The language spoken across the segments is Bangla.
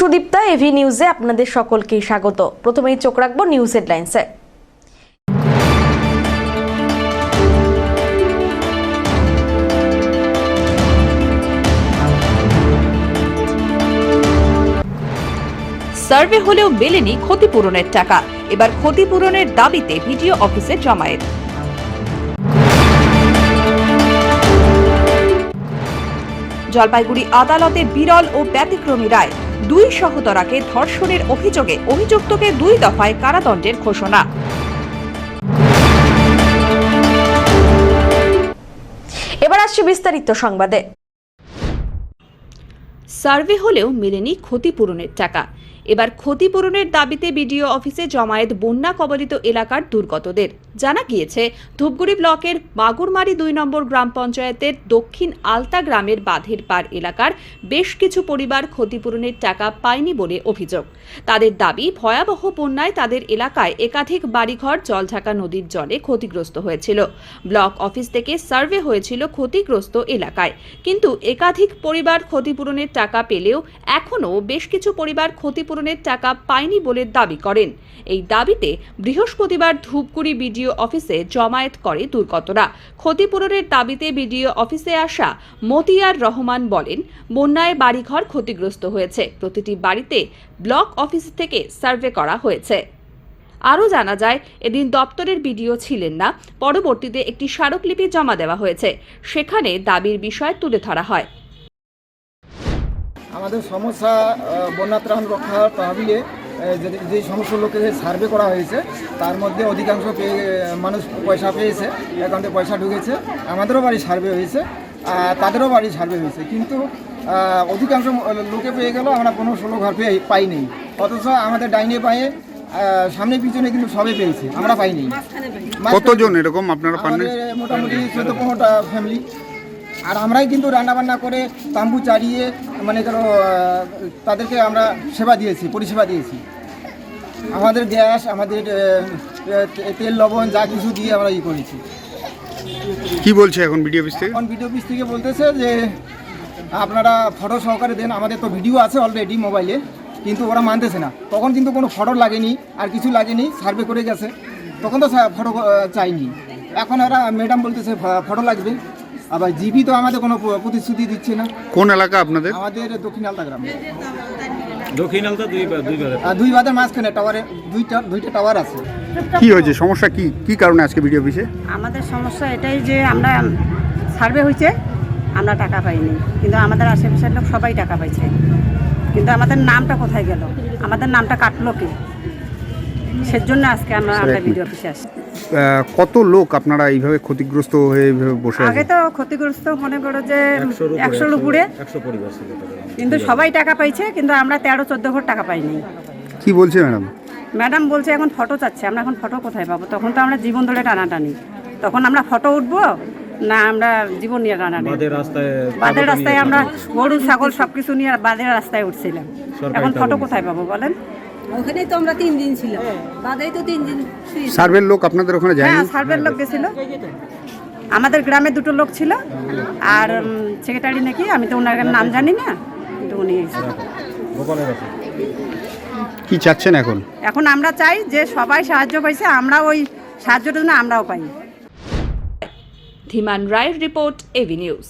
সুদীপ্তা এভি নিউজে আপনাদের সকলকে স্বাগত। প্রথমেই চোখ রাখবো নিউজ হেডলাইন্সে। সার্ভে হলেও মেলেনি ক্ষতিপূরণের টাকা, এবার ক্ষতিপূরণের দাবিতে ভিডিও অফিসে জমায়েত। জলপাইগুড়ি আদালতে বিরল ও ব্যতিক্রমী রায়, দুই সহোদরাকে ধর্ষণের অভিযোগে অভিযুক্তকে 2 দফায় কারাদণ্ডের ঘোষণা। এবার আসছে বিস্তারিত সংবাদে। সার্ভে হলেও মেলেনি ক্ষতিপূরণের টাকা, এবার ক্ষতিপূরণের দাবিতে বিডিও অফিসে জমায়েত বন্যা কবলিত এলাকার দুর্গতদের। জানা গিয়েছে, ধূপগুড়ি ব্লকের মাগুরমারি 2 নম্বর গ্রাম পঞ্চায়েতের দক্ষিণ আলতা গ্রামের বাঁধের পাড় এলাকার বেশ কিছু পরিবার ক্ষতিপূরণের টাকা পায়নি বলে অভিযোগ। তাদের দাবি, ভয়াবহ বন্যায় তাদের এলাকায় একাধিক বাড়িঘর জলঢাকা নদীর জলে ক্ষতিগ্রস্ত হয়েছিল। ব্লক অফিস থেকে সার্ভে হয়েছিল ক্ষতিগ্রস্ত এলাকায়, কিন্তু একাধিক পরিবার ক্ষতিপূরণের টাকা পেলেও এখনও বেশ কিছু পরিবার ক্ষতিপূরণের টাকা পায়নি বলে দাবি করেন। এই দাবিতে বৃহস্পতিবার ধূপগুড়ি বিডিও অফিসে জমায়েত করে দুর্গতরা। ক্ষতিপূরণের দাবিতে বিডিও অফিসে আসা মতিয়ার রহমান বলেন, বন্যায় বাড়িঘর ক্ষতিগ্রস্ত হয়েছে, প্রতিটি বাড়িতে ব্লক অফিস থেকে সার্ভে করা হয়েছে। আরও জানা যায়, এদিন দপ্তরের বিডিও ছিলেন না, পরবর্তীতে একটি স্মারকলিপি জমা দেওয়া হয়েছে, সেখানে দাবির বিষয় তুলে ধরা হয়। আমাদের সমস্যা বন্যা ত্রাণ রক্ষা তহবিলে যে সমস্ত লোকের সার্ভে করা হয়েছে, তার মধ্যে অধিকাংশ মানুষ পয়সা পেয়েছে, অ্যাকাউন্টে পয়সা ঢুকেছে। আমাদেরও বাড়ি সার্ভে হয়েছে, তাদেরও বাড়ি সার্ভে হয়েছে, কিন্তু অধিকাংশ লোকে পেয়ে গেল, আমরা 15-16 ঘর পাইনি। অথচ আমাদের ডাইনে পায়ে সামনে পিছনে কিন্তু সবে পেয়েছে, আমরা পাইনি। কতজন এরকম আপনারা পান? মোটামুটি 14-15টা ফ্যামিলি। আর আমরাই কিন্তু রান্নাবান্না করে তাম্বু চালিয়ে মানে ধরো তাদেরকে আমরা সেবা দিয়েছি, পরিষেবা দিয়েছি। আমাদের গ্যাস, আমাদের তেল লবণ যা কিছু দিয়ে আমরা করেছি। কি বলছে এখন বিডিও অফিস থেকে? এখন বিডিও অফিস থেকে বলতেছে যে আপনারা ফটো সহকারে দেন। আমাদের তো ভিডিও আছে অলরেডি মোবাইলে, কিন্তু ওরা মানতেছে না। তখন কিন্তু কোনো ফটো লাগেনি, আর কিছু লাগেনি, সার্ভে করে গেছে, তখন তো ফটো চাইনি। এখন ওরা ম্যাডাম বলতেছে ফটো লাগবে। আবার জিপি তো আমাদের কোনো প্রতিশ্রুতি দিচ্ছে না। কোন এলাকা আপনাদের? আমাদের দক্ষিণ আলতা গ্রাম। দক্ষিণ আলতা দুই বাদের মাঝখানে টাওয়ারে দুইটা টাওয়ার আছে। কি হয়েছে, সমস্যা কি কারণে আজকে বিডিও অফিসে? আমাদের সমস্যা এটাই যে আমরা সার্ভে হয়েছে, আমরা টাকা পাইনি, কিন্তু আমাদের আশেপাশের লোক সবাই টাকা পাইছে, কিন্তু আমাদের নামটা কোথায় গেল, আমাদের নামটা কাটলো কি? সেজন্য আজকে আমরা বিডিও অফিসে আসি। কত লোক আপনারা এইভাবে ক্ষতিগ্রস্ত হয়ে বসে আছেন? আগে তো ক্ষতিগ্রস্ত মনে করো যে 100-র উপরে, কিন্তু সবাই টাকা পাইছে, কিন্তু আমরা 13-14 ঘর টাকা পাইনি। কি বলছে ম্যাডাম? ম্যাডাম বলছে এখন ফটো চাচ্ছে। আমরা এখন ফটো কোথায় পাবো? তখন তো আমরা জীবন ধরে টানাটানি, তখন আমরা ফটো উঠবো না, আমরা জীবন নিয়ে টানাটানি। বাদের রাস্তায় আমরা গরু ছাগল সবকিছু নিয়ে বাদের রাস্তায় উঠছিলাম, এখন ফটো কোথায় পাবো বলেন? ওখানেই তো আমরা 3 দিন ছিলাম, বাদেই তো 3 দিন। সার্ভের লোক আপনাদের ওখানে যায়? হ্যাঁ, সার্ভের লোক গেছিল, আমাদের গ্রামে 2টো লোক ছিল, আর সেক্রেটারি নাকি, আমি তো ওনার নাম জানি না, কিন্তু উনি কি চাচ্ছেন এখন? এখন আমরা চাই যে সবাই সাহায্য পাইছে, আমরা ওই সাহায্যটা যেন আমরাও পাই। ধীমান রায়ের রিপোর্ট, এভি নিউজ।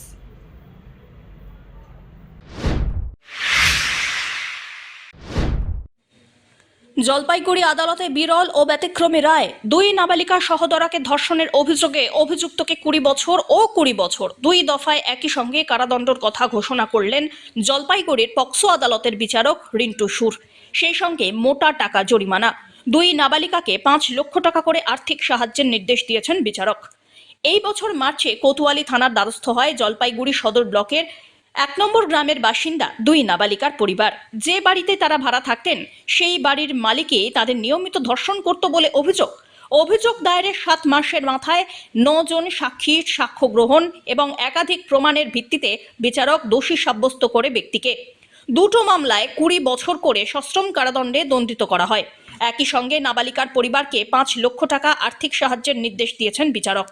জলপাইগুড়ি আদালতে বিরল ও ব্যতিক্রমী রায়, 2 নাবালিকা সহোদরাকে ধর্ষণের অভিযোগে অভিযুক্তকে 20 বছর ও 20 বছর 2 দফায় একই সঙ্গে কারাদণ্ডের কথা ঘোষণা করলেন জলপাইগুড়ির পক্সো আদালতের বিচারক রিন্টু সুর। সেই সঙ্গে মোটা টাকা জরিমানা, 2 নাবালিকাকে 5 লক্ষ টাকা করে আর্থিক সাহায্যের নির্দেশ দিয়েছেন বিচারক। এই বছর মার্চে কোতোয়ালি থানার দ্বারস্থ হয় জলপাইগুড়ি সদর ব্লকের 1 নম্বর গ্রামের বাসিন্দা 2 নাবালিকার পরিবার। যে বাড়িতে তারা ভাড়া থাকতেন, সেই বাড়ির মালিকই তাদের নিয়মিত ধর্ষণ করত বলে অভিযোগ দায়েরের 7 মাসের মাথায় 9 জন সাক্ষীর সাক্ষ্য গ্রহণ এবং একাধিক প্রমাণের ভিত্তিতে বিচারক দোষী সাব্যস্ত করে ব্যক্তিকে 2টো মামলায় 20 বছর করে সশ্রম কারাদণ্ডে দণ্ডিত করা হয়। একই সঙ্গে নাবালিকার পরিবারকে 5 লক্ষ টাকা আর্থিক সাহায্যের নির্দেশ দিয়েছেন বিচারক।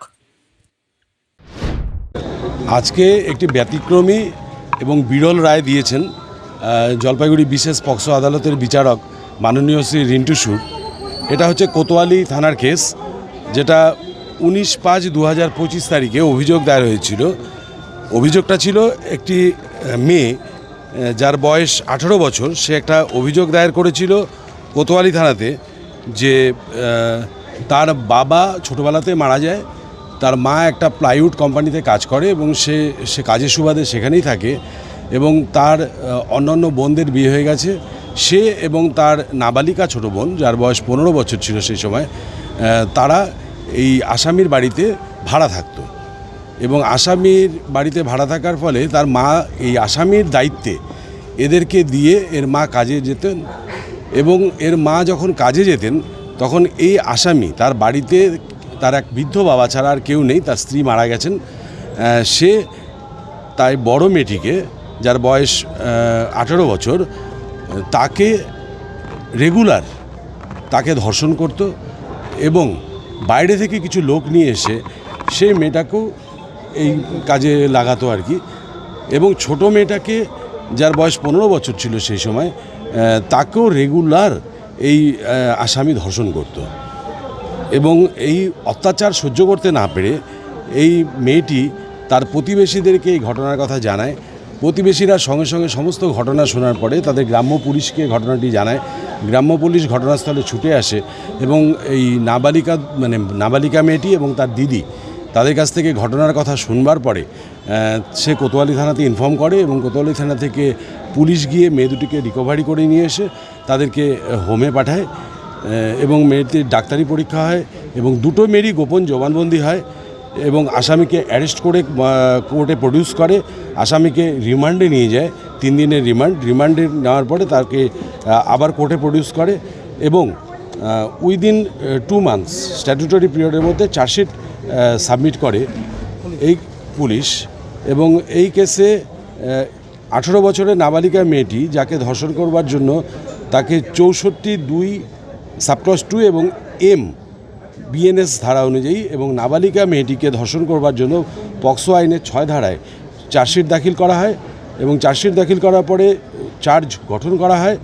আজকে একটি ব্যতিক্রমী এবং বিরল রায় দিয়েছেন জলপাইগুড়ি বিশেষ পক্সো আদালতের বিচারক মাননীয় শ্রী রিন্টু সুর। এটা হচ্ছে কোতোয়ালি থানার কেস, যেটা 19/5/2025 তারিখে অভিযোগ দায়ের হয়েছিল। অভিযোগটা ছিল একটি মেয়ে যার বয়স 18 বছর, সে একটা অভিযোগ দায়ের করেছিল কোতোয়ালি থানাতে যে তার বাবা ছোটোবেলাতে মারা যায়, তার মা একটা প্লাইউড কোম্পানিতে কাজ করে এবং সে কাজের সুবাদে সেখানেই থাকে এবং তার অন্যান্য বোনদের বিয়ে হয়ে গেছে। সে এবং তার নাবালিকা ছোটো বোন, যার বয়স 15 বছর ছিল সেই সময়, তারা এই আসামির বাড়িতে ভাড়া থাকতো এবং আসামির বাড়িতে ভাড়া থাকার ফলে তার মা এই আসামির দায়িত্বে এদেরকে দিয়ে এর মা কাজে যেতেন এবং এর মা যখন কাজে যেতেন তখন এই আসামি তার বাড়িতে তার এক বৃদ্ধ বাবা ছাড়া আর কেউ নেই, তার স্ত্রী মারা গেছেন। সে তাই বড় মেয়েটিকে, যার বয়স 18 বছর, তাকে রেগুলার তাকে ধর্ষণ করত এবং বাইরে থেকে কিছু লোক নিয়ে এসে সেই মেয়েটাকেও এই কাজে লাগাতো আর কি। এবং ছোট মেয়েটাকে, যার বয়স 15 বছর ছিল সেই সময়, তাকেও রেগুলার এই আসামি ধর্ষণ করত এবং এই অত্যাচার সহ্য করতে না পেরে এই মেয়েটি তার প্রতিবেশীদেরকে এই ঘটনার কথা জানায়। প্রতিবেশীরা সঙ্গে সঙ্গে সমস্ত ঘটনা শোনার পরে তাদের গ্রাম্য পুলিশকে ঘটনাটি জানায়। গ্রাম্য পুলিশ ঘটনাস্থলে ছুটে আসে এবং এই নাবালিকা মেয়েটি এবং তার দিদি, তাদের কাছ থেকে ঘটনার কথা শুনবার পরে সে কোতোয়ালি থানাতে ইনফর্ম করে এবং কোতোয়ালি থানা থেকে পুলিশ গিয়ে মেয়ে দুটিকে রিকভারি করে নিয়ে এসে তাদেরকে হোমে পাঠায় এবং মেয়েটির ডাক্তারি পরীক্ষা হয় এবং দুটো মেয়েরই গোপন জবানবন্দি হয় এবং আসামিকে অ্যারেস্ট করে কোর্টে প্রডিউস করে। আসামিকে রিমান্ডে নিয়ে যায়, 3 দিনের রিমান্ডে নেওয়ার পরে তাকে আবার কোর্টে প্রডিউস করে এবং উইদিন 2 মান্থস স্ট্যাটুটরি পিরিয়ডের মধ্যে চার্জশিট সাবমিট করে এই পুলিশ। এবং এই কেসে 18 বছরের নাবালিকা মেয়েটি, যাকে ধর্ষণ করবার জন্য তাকে 64(2) সাবক্লজ 2 এবং M BNS ধারা অনুযায়ী এবং নাবালিকা মেয়েটিকে ধর্ষণ করবার জন্য পক্সো আইনের 6 ধারায় চার্জশিট দাখিল করা হয় এবং চার্জশিট দাখিল করার পরে চার্জ গঠন করা হয়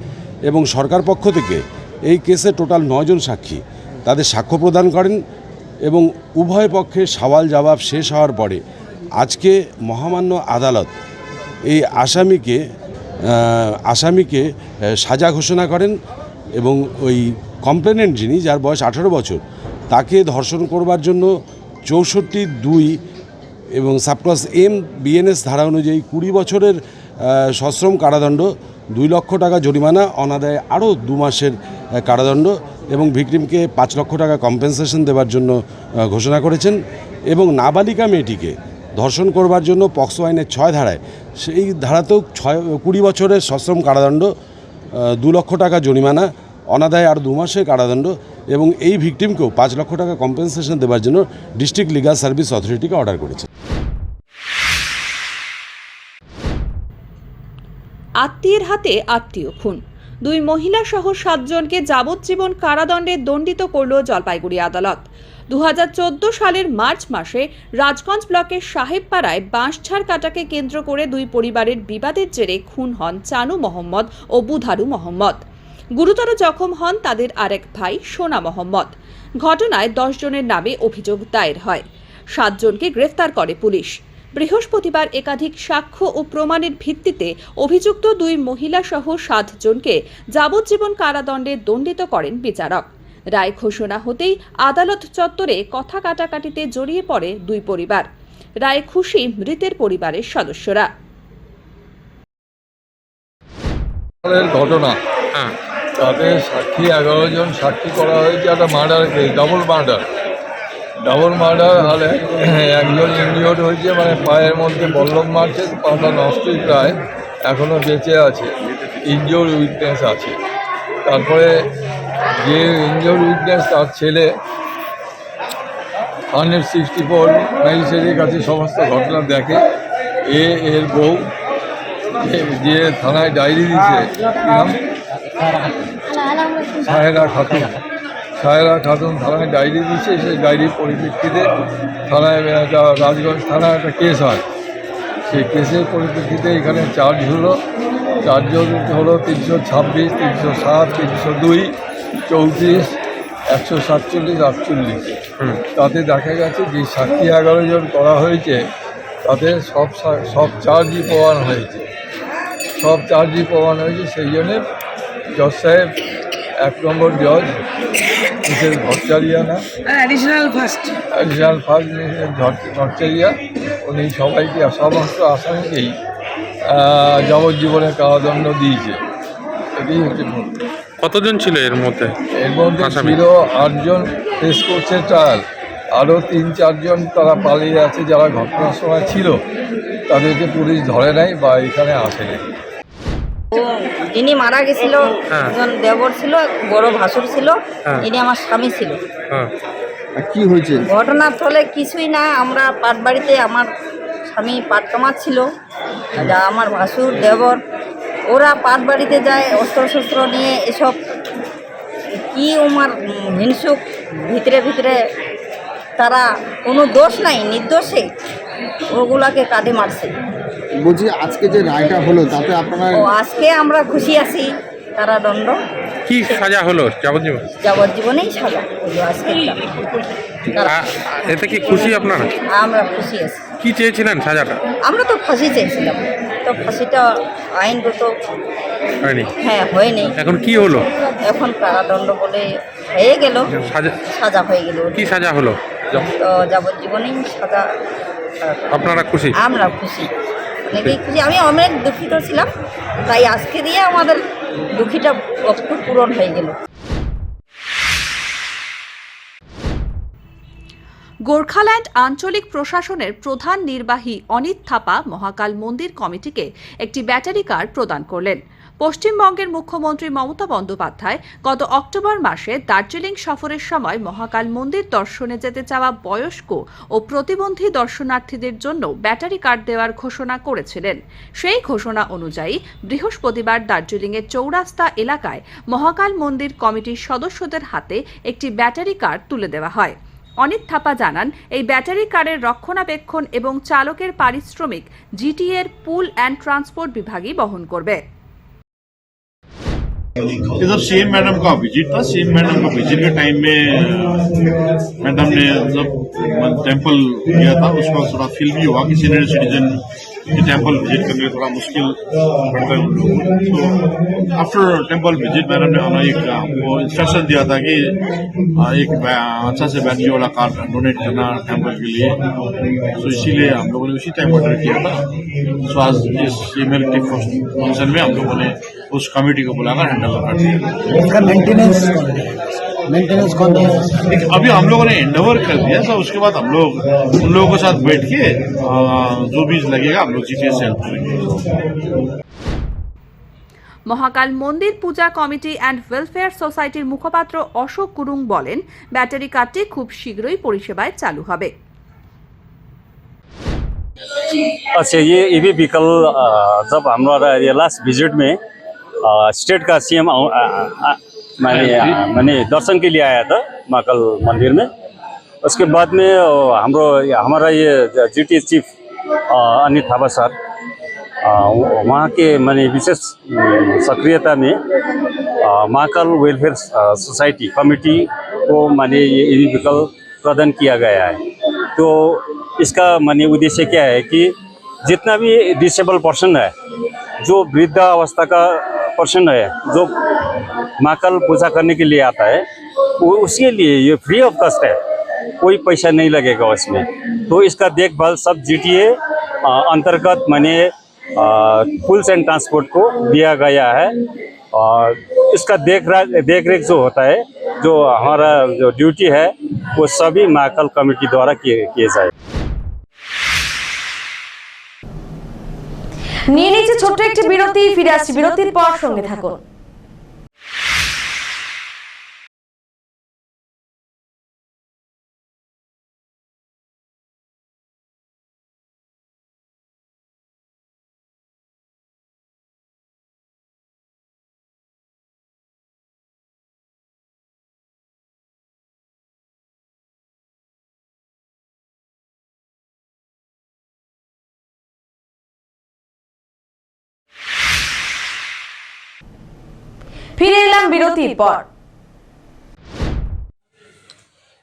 এবং সরকার পক্ষ থেকে এই কেসে টোটাল 9 জন সাক্ষী তাদের সাক্ষ্য প্রদান করেন এবং উভয় পক্ষের সওয়াল জবাব শেষ হওয়ার পরে আজকে মহামান্য আদালত এই আসামিকে সাজা ঘোষণা করেন এবং ওই কমপ্লেনেন্ট যিনি, যার বয়স 18 বছর, তাকে ধর্ষণ করবার জন্য 64(2) এবং সাবক্লজ M BNS ধারা অনুযায়ী 20 বছরের সশ্রম কারাদণ্ড, 2 লক্ষ টাকা জরিমানা, অনাদায়ে আরও 2 মাসের কারাদণ্ড এবং ভিকটিমকে 5 লক্ষ টাকা কম্পেনসেশন দেওয়ার জন্য ঘোষণা করেছেন। এবং নাবালিকা মেয়েটিকে ধর্ষণ করবার জন্য পক্সো আইনের 6 ধারায়, সেই ধারাতেও 20 বছরের সশ্রম কারাদণ্ড, 2 লক্ষ টাকা জরিমানা, অনাদায়ে আর 2 মাসের কারাদণ্ড এবং এই ভিকটিমকেও 5 লক্ষ টাকা কম্পেনসেশন দেওয়ার জন্য ডিস্ট্রিক্ট লিগাল সার্ভিস অথরিটিকে অর্ডার করেছে। আত্মীয়ের হাতে আত্মীয় খুন, 2 মহিলা সহ 7 জনকে যাবজ্জীবন কারাদণ্ডে দণ্ডিত করল জলপাইগুড়ি আদালত। 2014 সালের মার্চ মাসে রাজগঞ্জ ব্লকের সাহেবপাড়ায় বাঁশঝাড় কাটাকে কেন্দ্র করে 2 পরিবারের বিবাদের জেরে খুন হন চানু মোহাম্মদ ও বুধারু মোহাম্মদ। গুরুতর জখম হন তাদের আরেক ভাই সোনা মোহাম্মদ। ঘটনায় 10 জনের নামে অভিযোগ দায়ের হয়। 7 জনকে গ্রেফতার করে পুলিশ। বৃহস্পতিবার একাধিক সাক্ষ্য ও প্রমাণের ভিত্তিতে অভিযুক্ত 2 মহিলা সহ 7 জনকে যাবজ্জীবন কারাদণ্ডে দণ্ডিত করেন বিচারক। রায় ঘোষণা হতেই আদালত চত্বরে কথা কাটাকাটিতে জড়িয়ে পড়ে 2 পরিবার। রায়ে খুশি মৃতের পরিবারের সদস্যরা। ঘটনা তাতে সাক্ষী 11 জন সাক্ষী করা হয়েছে। একটা মার্ডার কেস, ডাবল মার্ডার হলে একজন ইনজিওর্ড হয়েছে, মানে পায়ের মধ্যে বল্লম মারছে, পাটা নষ্টই প্রায়, এখনও বেঁচে আছে, ইনজিওর্ড উইটনেস আছে। তারপরে যে ইনজিওর্ড উইটনেস তার ছেলে 164 ম্যাজিস্ট্রেটের কাছে সমস্ত ঘটনা দেখে। এর বউ যে থানায় ডায়েরি দিচ্ছে, সাহেরা খাতুন থানায় ডায়েরি দিচ্ছে, সেই ডায়েরির পরিপ্রেক্ষিতে থানায় রাজগঞ্জ থানায় একটা কেস হয়। সেই কেসের পরিপ্রেক্ষিতে এখানে চার্জ হলো চারজন হলো 326, 307, 302, 34, 147, 48। তাতে দেখা গেছে যে সাক্ষী 11 জন করা হয়েছে, তাতে সব চার্জই প্রমাণ হয়েছে, সেই জন্যে জজ সাহেব 1 নম্বর জজ Mrs Bhattacharya additional first Bhattacharya, উনি সবাইকে সমস্ত আসামিকেই যাবজ্জীবনের কারাদণ্ড দিয়েছে। এটাই হচ্ছে মূল। কতজন ছিল এর মধ্যে? এর মধ্যে ছিল 8 জন ফেস করছে ট্রায়াল, আরও 3-4 জন তারা পালিয়ে আছে, যারা ঘটনার সময় ছিল তাদেরকে পুলিশ ধরে নাই বা এখানে আসে নাই। যিনি মারা গেছিল একজন দেবর ছিল, বড় ভাসুর ছিল, ইনি আমার স্বামী ছিল। কি হয়েছে? ঘটনার ফলে কিছুই না, আমরা পাট বাড়িতে, আমার স্বামী পাট কামাচ্ছিল, যা আমার ভাসুর দেবর ওরা পাট বাড়িতে যায় অস্ত্র শস্ত্র নিয়ে, এসব কি আমার হিংসুক ভিতরে তারা কোনো দোষ নাই, নির্দোষে ওগুলাকে কাঁধে মারছে। বলছি আজকে যে রায়টা হলো তাতে আপনারা? আজকে আমরা খুশি আছি, কারাদণ্ড কি সাজা হলো? যাবজ্জীবনেই সাজা হলো আজকে। এতে কি খুশি আপনারা? আমরা খুশি আছি। কি চেয়েছিলেন সাজাটা? আমরা তো ফাঁসি চেয়েছিলাম, তো ফাঁসিটা আইনগত হয়নি। হ্যাঁ, হয়নি। এখন কি হলো? এখন কারাদণ্ড বলে হয়ে গেল, সাজা হয়ে গেল। কি সাজা হলো? তো যাবজ্জীবনেই সাজা। আপনারা খুশি? আমরা খুশি, অনেকেই খুশি। আমি অনেক দুঃখিত ছিলাম, তাই আজকে দিয়ে আমাদের দুঃখিটা একটু পূরণ হয়ে গেল। গোর্খাল্যান্ড আঞ্চলিক প্রশাসনের প্রধান নির্বাহী অনিত থাপা মহাকাল মন্দির কমিটিকে একটি ব্যাটারি কার প্রদান করলেন। পশ্চিমবঙ্গের মুখ্যমন্ত্রী মমতা বন্দ্যোপাধ্যায় গত অক্টোবর মাসে দার্জিলিং সফরের সময় মহাকাল মন্দির দর্শনে যেতে চাওয়া বয়স্ক ও প্রতিবন্ধী দর্শনার্থীদের জন্য ব্যাটারি কার্ড দেওয়ার ঘোষণা করেছিলেন। সেই ঘোষণা অনুযায়ী বৃহস্পতিবার দার্জিলিংয়ের চৌরাস্তা এলাকায় মহাকাল মন্দির কমিটির সদস্যদের হাতে একটি ব্যাটারি কার্ড তুলে দেওয়া হয়। অনিত থাপা জানান, এই ব্যাটারি কারের রক্ষণাবেক্ষণ এবং চালকের পারিশ্রমিক জিটিএর পুল অ্যান্ড ট্রান্সপোর্ট বিভাগই বহন করবে। इधर सीएम मैडम का विजिट था। सीएम मैडम का विजिट के टाइम में मैडम ने जब टेम्पल किया था उसका थोड़ा फील भी हुआ कि सीनियर सिटीजन टेम्पल विजिट करने में थोड़ा मुश्किल पड़ता है उन लोगों को। तो आफ्टर टेम्पल विजिट मैडम ने हमें एक वो इंस्ट्रक्शन दिया था कि एक अच्छा से बैटरी वाला कार डोनेट करना टेम्पल के लिए। तो इसीलिए हम लोगों ने उसी टाइम ऑर्डर किया था। सो आज इस ईमेल के फंक्शन में हम लोगों ने उस कमेटी को बुलाकर हैंडल कर दिया। मेंटेनेंस कौन है? अभी हम लोगों ने एंडोवर कर दिया, तो उसके बाद हम लोग उन लोगों के साथ बैठ के जो भी लगेगा हम लोग जीटीए से हेल्प करेंगे। মহাকাল মন্দির পূজা কমিটি অ্যান্ড ওয়েলফেয়ার সোসাইটির মুখপাত্র অশোক গুরুং বলেন, ব্যাটারি কার্ডটি খুব শীঘ্রই পরিষেবায় চালু হবে। अच्छा, ये भी व्हीकल जब हमारा ये लास्ट विजिट में स्टेट का सीएम मैंने दर्शन के लिए आया था महाकाल मंदिर में। उसके बाद में हमारा ये GT chief Anit Thapa sir वहाँ के मैंने विशेष सक्रियता में महाकाल वेलफेयर सोसाइटी कमेटी को मैंने ये व्हीकल प्रदान किया गया है। तो इसका माने उद्देश्य क्या है कि जितना भी डिसेबल पर्सन है, जो वृद्धावस्था का पर्सन है, जो महाकाल पूजा करने के लिए आता है, वो उसके लिए ये फ्री ऑफ कॉस्ट है, कोई पैसा नहीं लगेगा उसमें। तो इसका देखभाल सब जीटीए अंतर्गत माने पुल्स एंड ट्रांसपोर्ट को दिया गया है। और इसका देख रेख जो होता है, जो हमारा जो ड्यूटी है, वो सभी महाकाल कमेटी द्वारा किए जाए। নিয়ে নিচ্ছে ছোট্ট একটি বিরতি, ফিরে আসছি বিরতির পর, সঙ্গে থাকুন। ফিরে এলাম বিরতির পর।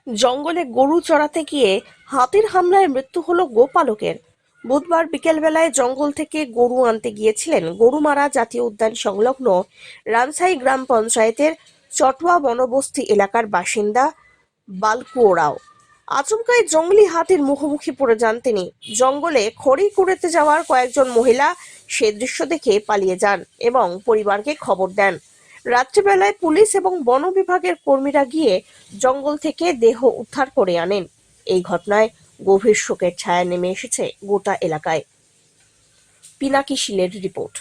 জঙ্গলে গরু চড়াতে গিয়ে হাতির হামলায় মৃত্যু হলো গোপালকের। বুধবার বিকেলবেলায় জঙ্গল থেকে গরু আনতে গিয়েছিলেন গরুমারা জাতীয় উদ্যান সংলগ্ন রামসাই গ্রাম পঞ্চায়েতের চটুয়া বনবস্তি এলাকার বাসিন্দা বালকুয়োরাও। আচমকাই জঙ্গলি হাতির মুখোমুখি পড়ে যান তিনি। জঙ্গলে খড়ি কুড়াতে যাওয়ার কয়েকজন মহিলা সে দৃশ্য দেখে পালিয়ে যান এবং পরিবারকে খবর দেন। রাত্রিবেলায় পুলিশ এবং বন বিভাগের কর্মীরা গিয়ে জঙ্গল থেকে দেহ উদ্ধার করে আনেন। এই ঘটনায় গভীর শোকের ছায়া নেমে এসেছে গোটা এলাকায়। পিনাকি শীলের রিপোর্ট।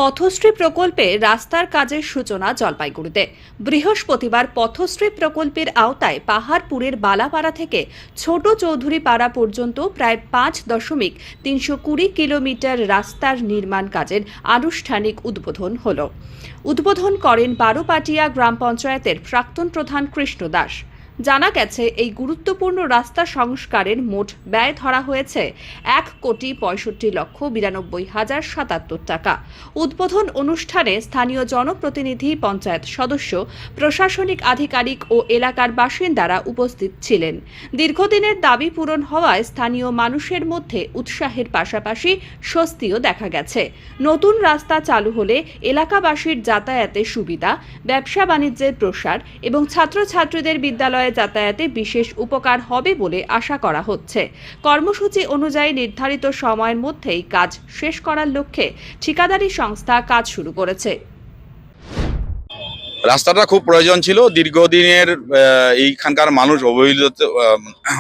পথশ্রী প্রকল্পে রাস্তার কাজের সূচনা জলপাইগুড়িতে। বৃহস্পতিবার পথশ্রী প্রকল্পের আওতায় পাহাড়পুরের বালাপাড়া থেকে ছোট চৌধুরী পাড়া পর্যন্ত প্রায় 5.320 কিলোমিটার রাস্তার নির্মাণ কাজের আনুষ্ঠানিক উদ্বোধন হল। উদ্বোধন করেন বারোপাটিয়া গ্রাম পঞ্চায়েতের প্রাক্তন প্রধান কৃষ্ণ দাস। জানা গেছে, এই গুরুত্বপূর্ণ রাস্তা সংস্কারের মোট ব্যয় ধরা হয়েছে 1,65,92,077 টাকা। উদ্বোধন অনুষ্ঠানে স্থানীয় জনপ্রতিনিধি, পঞ্চায়েত সদস্য, প্রশাসনিক আধিকারিক ও এলাকার বাসিন্দারা উপস্থিত ছিলেন। দীর্ঘদিনের দাবি পূরণ হওয়ায় স্থানীয় মানুষের মধ্যে উৎসাহের পাশাপাশি স্বস্তিও দেখা গেছে। নতুন রাস্তা চালু হলে এলাকাবাসীর যাতায়াতে সুবিধা, ব্যবসা বাণিজ্যের প্রসার এবং ছাত্রছাত্রীদের বিদ্যালয়ে যাতায়াতে বিশেষ উপকার হবে বলে আশা করা হচ্ছে। কর্মসূচি অনুযায়ী নির্ধারিত সময়ের মধ্যেই কাজ শেষ করার লক্ষ্যে ঠিকাদারি সংস্থা কাজ শুরু করেছে। রাস্তাটা খুব প্রয়োজন ছিল। দীর্ঘদিনের এইখানকার মানুষ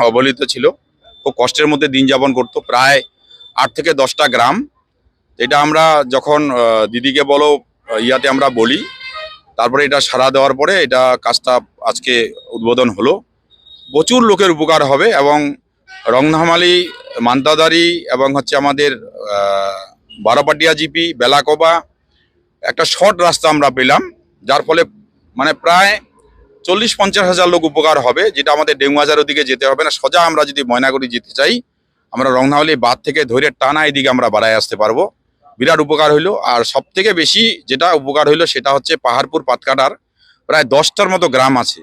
অবহেলিত ছিল, খুব কষ্টের মধ্যে দিন যাপন করতো। প্রায় 8 থেকে 10টা গ্রাম। এটা আমরা যখন দিদিকে বলো ইয়াতে আমরা বলি, তারপরে এটা সাড়া দেওয়ার পরে এটা কাজটা আজকে উদ্বোধন হলো। প্রচুর লোকের উপকার হবে এবং রংধামালি, মান্তাদারি এবং আমাদের বারোপাটিয়া জিপি, বেলাকোবা একটা শর্ট রাস্তা আমরা পেলাম, যার ফলে প্রায় 40-50 হাজার লোক উপকার হবে। যেটা আমাদের ডেঙ্গুয়াজার ওদিকে যেতে হবে না, সোজা আমরা যদি ময়নাগুড়ি যেতে চাই আমরা রংধামালি বাঁধ থেকে ধরে টানা এদিকে আমরা বাড়ায় আসতে পারবো। বিরাট উপকার হইলো। আর সব থেকে বেশি যেটা উপকার হইলো সেটা হচ্ছে পাহাড়পুর পাতকাটার প্রায় 10টার মতো গ্রাম আছে,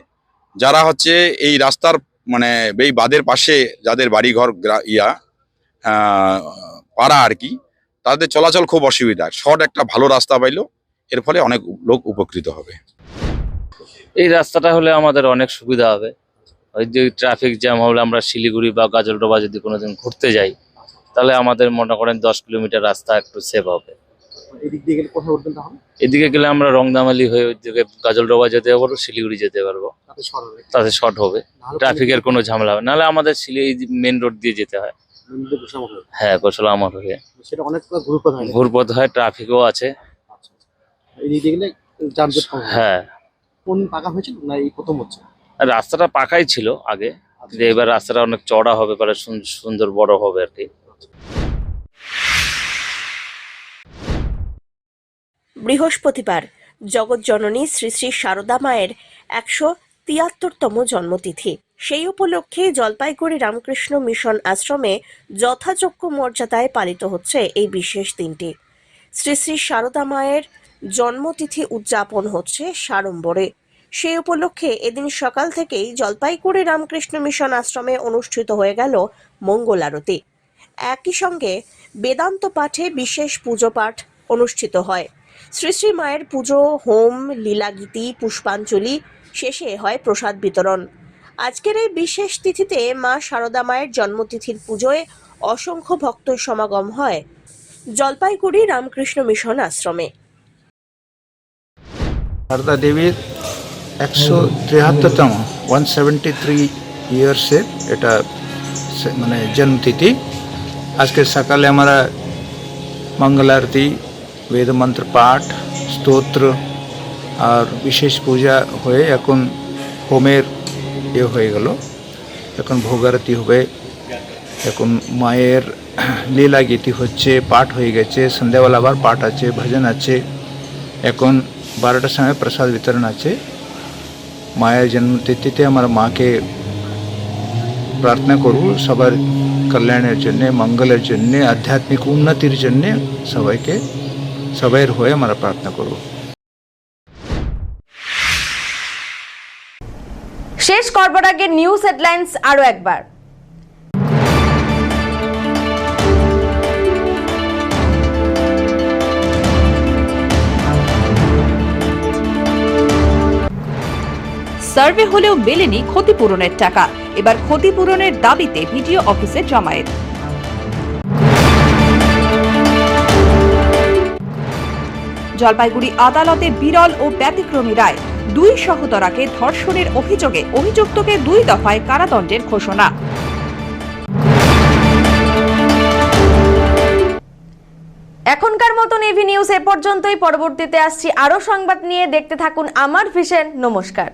যারা এই রাস্তার এই বাঁধের পাশে যাদের বাড়িঘর পাড়া আর কি, তাদের চলাচল খুব অসুবিধা। শর্ট একটা ভালো রাস্তা পাইলো, এর ফলে অনেক লোক উপকৃত হবে। এই রাস্তাটা হলে আমাদের অনেক সুবিধা হবে। ওই যে ট্রাফিক জ্যাম হলে আমরা শিলিগুড়ি বা গাজলডোবা যদি কোনোদিন ঘুরতে যাই, তাহলে আমাদের মনে করেন 10 কিলোমিটার রাস্তা একটু সেভ হবে। এদিকে গেলে আমরা রংদামালি হয়ে ওইদিকে গাজলডোবা যেতে পারবো, শিলিগুড়ি যেতে পারবো, তাতে শর্ট হবে, ট্রাফিকের কোনো ঝামেলা হবে। নাহলে আমাদের মেন রোড দিয়ে যেতে হয়। হ্যাঁ, গোসলা আমার হয়ে ঘুরপথ হয়, ট্রাফিকও আছে। হ্যাঁ, রাস্তাটা পাকাই ছিল আগে, এবার রাস্তাটা অনেক চড়া হবে, সুন্দর বড় হবে আর কি। বৃহস্পতিবার জগৎজননী শ্রী শ্রী সারদা মায়ের 173তম জন্মতিথি। সেই উপলক্ষে জলপাইগুড়ি রামকৃষ্ণ মিশন আশ্রমে যথাযোগ্য মর্যাদায় পালিত হচ্ছে এই বিশেষ দিনটি। শ্রী শ্রী সারদা মায়ের জন্মতিথি উদযাপন হচ্ছে সাড়ম্বরে। সেই উপলক্ষে এদিন সকাল থেকেই জলপাইগুড়ি রামকৃষ্ণ মিশন আশ্রমে অনুষ্ঠিত হয়ে গেল মঙ্গল আরতি। একই সঙ্গে বেদান্ত পাঠে বিশেষ পুজো পাঠ অনুষ্ঠিত হয়। শ্রী শ্রী মায়ের পুজো, হোম, লীলাগীতি, পুষ্পাঞ্জলি, শেষে হয় প্রসাদ বিতরণ। আজকের এই বিশেষ তিথিতে মা সারদা মায়ের জন্মতিথির পুজোয় অসংখ্য ভক্তের সমাগম হয় জলপাইগুড়ি রামকৃষ্ণ মিশন আশ্রমে। সারদা দেবীর 173তম 173 ইয়ার্সের এটা জন্মতিথি। আজকে সকালে আমরা মঙ্গল আরতি, বেদ মন্ত্র পাঠ, স্তোত্র আর বিশেষ পূজা হয়ে এখন হোমের হয়ে গেল। এখন ভোগ আরতি হবে, এখন মায়ের লীলা গীতি হচ্ছে, পাঠ হয়ে গেছে, সন্ধ্যাবেলা আবার পাঠ আছে, ভজন আছে। এখন 12টার সময় প্রসাদ বিতরণ আছে। মায়ের জন্মতিথিতে আমার মাকে প্রার্থনা করব সবার কল্যাণের জন্য, মঙ্গলের জন্য, আধ্যাত্মিক উন্নতির জন্য সবাইয়ের হয়ে আমরা প্রার্থনা করব। শেষ করবার আগে নিউজ হেডলাইন্স আরো একবার। সার্ভে হলেও মেলেনি ক্ষতিপূরণের টাকা, এবার ক্ষতিপূরণের দাবিতে ভিডিও অফিসে জমায়েত। জলপাইগুড়ি আদালতে বিরল ও ব্যতিক্রমী রায়, 2 সহোদরাকে ধর্ষণের অভিযোগে অভিযুক্তকে 2 দফায় কারাদণ্ডের ঘোষণা। এখনকার মতন এভি নিউজ এ পর্যন্তই। পরবর্তীতে আসছি আরো সংবাদ নিয়ে। দেখতে থাকুন আমার ভিশন। নমস্কার।